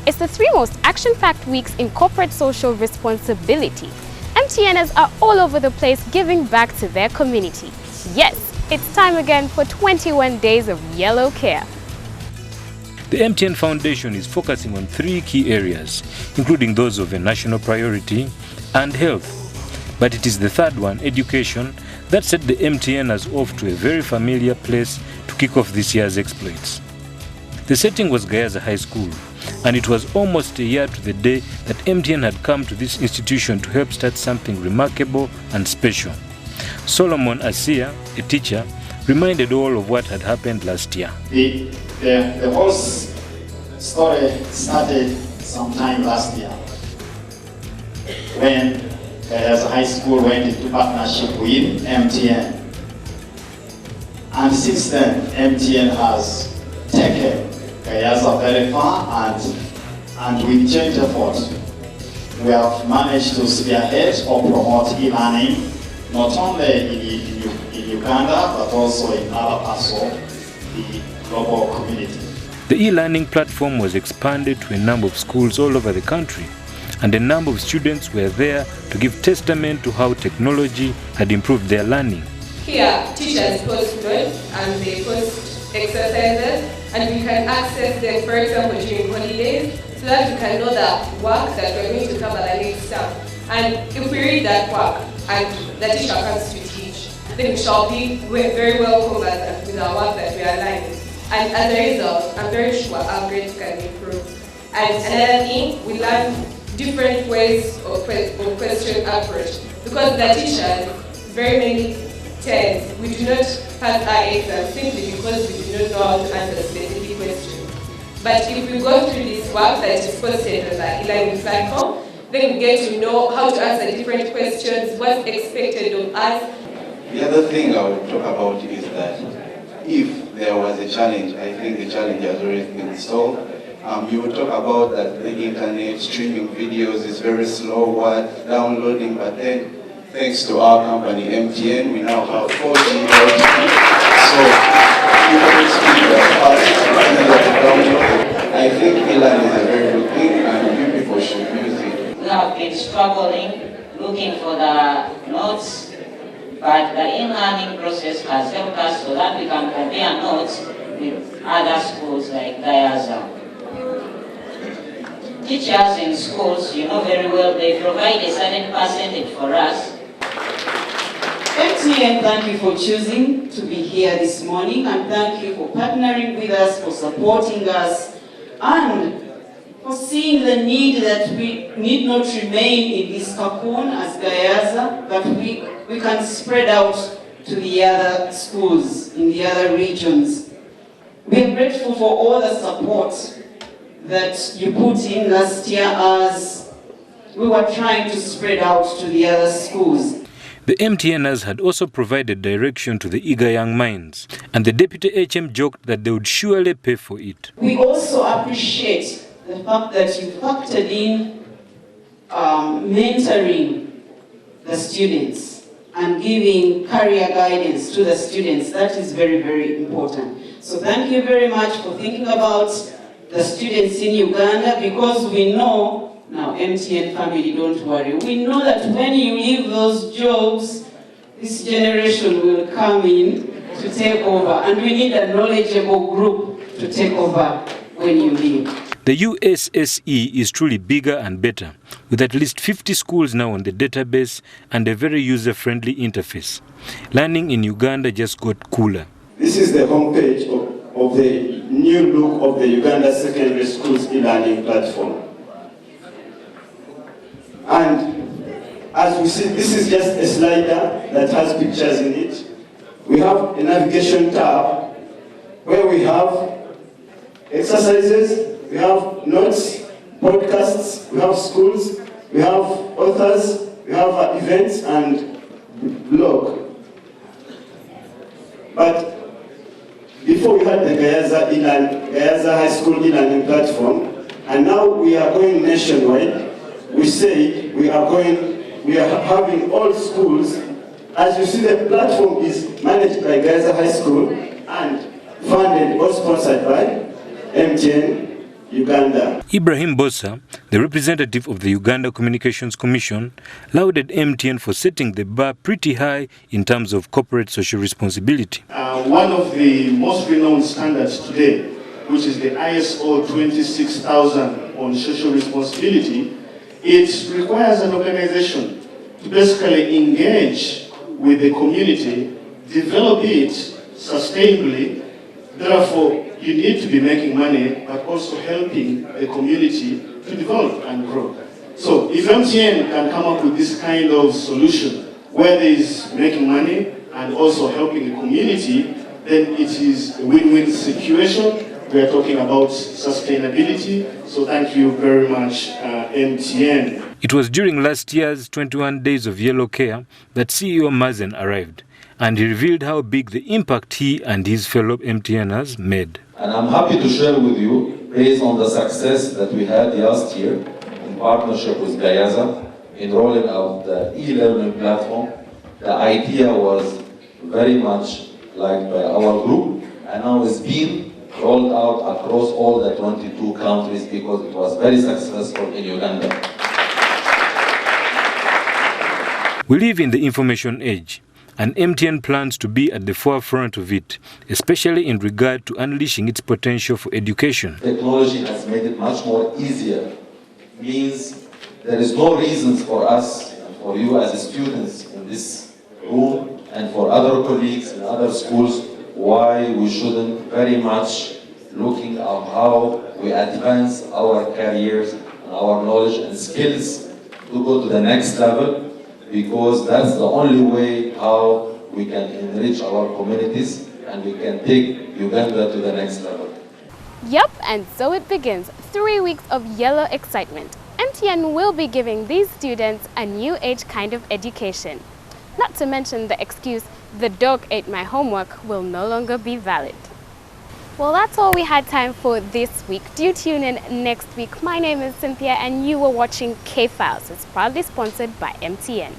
It's the 3 most action-packed weeks in corporate social responsibility. MTNers are all over the place giving back to their community. Yes, it's time again for 21 days of yellow care. The MTN Foundation is focusing on 3 key areas, including those of a national priority and health. But it is the third one, education, that set the MTNers off to a very familiar place to kick off this year's exploits. The setting was Gayaza High School, and it was almost a year to the day that MTN had come to this institution to help start something remarkable and special. Solomon Asia, a teacher, reminded all of what had happened last year. The whole story started sometime last year when Gayaza High School went into partnership with MTN. And since then, MTN has taken Gayaza very far, and with joint effort, we have managed to spearhead or promote e-learning, not only in Uganda, but also in other parts of the global community. The e-learning platform was expanded to a number of schools all over the country, and a number of students were there to give testament to how technology had improved their learning. Here, teachers post notes and they post exercises, and we can access them, for example, during holidays, so that we can know the work that we're going to cover the next term. And if we read that work and the teacher comes to teach, then we shall be very well covered with our work that we are learning. And as a result, I'm very sure our grades can improve. And another thing, we learn different ways of question approach, because the teachers, very many times, we do not pass our exams simply because we do not know how to answer specific questions. But if we go through this work that is posted on the e-learning platform, then we get to know how to answer different questions, what's expected of us. The other thing I would talk about is that if there was a challenge, I think the challenge has already been solved. You would talk about that the internet streaming videos is very slow downloading, but then thanks to our company MTN, we now have 4G LTE. So you can speak fast. I think e-learning is a very good thing, and you people should use it. We have been struggling, looking for the notes, but the e-learning process has helped us so that we can compare notes with other schools like Gayaza. Teachers in schools, you know very well, they provide a certain percentage for us. MTN, thank you for choosing to be here this morning, and thank you for partnering with us, for supporting us, and for seeing the need that we need not remain in this cocoon as Gayaza, but we can spread out to the other schools in the other regions. We are grateful for all the support that you put in last year as we were trying to spread out to the other schools. The MTNers had also provided direction to the eager young minds, and the Deputy HM joked that they would surely pay for it. We also appreciate the fact that you factored in mentoring the students and giving career guidance to the students. That is very, very important. So thank you very much for thinking about the students in Uganda, because we know, now MTN family, don't worry, we know that when you leave those jobs, this generation will come in to take over, and we need a knowledgeable group to take over when you leave. The USSE is truly bigger and better, with at least 50 schools now on the database and a very user-friendly interface. Learning in Uganda just got cooler. This is the homepage of the new look of the Uganda Secondary Schools e-learning platform. And as we see, this is just a slider that has pictures in it. We have a navigation tab where we have exercises, we have notes, podcasts, we have schools, we have authors, we have events and blog. But before we had the Gayaza High School e-learning platform, and now we are going nationwide. We say we are having all schools. As you see, the platform is managed by Gayaza High School and funded or sponsored by MTN. Uganda. Ibrahim Bossa, the representative of the Uganda Communications Commission, lauded MTN for setting the bar pretty high in terms of corporate social responsibility. One of the most renowned standards today, which is the ISO 26000 on social responsibility, it requires an organization to basically engage with the community, develop it sustainably. Therefore, you need to be making money, but also helping the community to develop and grow. So if MTN can come up with this kind of solution, where there is making money and also helping the community, then it is a win-win situation. We are talking about sustainability. So thank you very much, MTN. It was during last year's 21 Days of Yellow Care that CEO Mazen arrived, and he revealed how big the impact he and his fellow MTNers made. And I'm happy to share with you, based on the success that we had last year in partnership with Gayaza in rolling out the e-learning platform, the idea was very much liked by our group, and now it's been rolled out across all the 22 countries because it was very successful in Uganda. We live in the information age, and MTN plans to be at the forefront of it, especially in regard to unleashing its potential for education. Technology has made it much more easier. Means there is no reasons for us and for you as students in this room and for other colleagues in other schools why we shouldn't very much looking at how we advance our careers and our knowledge and skills to go to the next level, because that's the only way how we can enrich our communities and we can take Uganda to the next level. Yup, and so it begins. 3 weeks of yellow excitement. MTN will be giving these students a new age kind of education. Not to mention the excuse, the dog ate my homework, will no longer be valid. Well, that's all we had time for this week. Do tune in next week. My name is Cynthia and you were watching K-Files. It's proudly sponsored by MTN.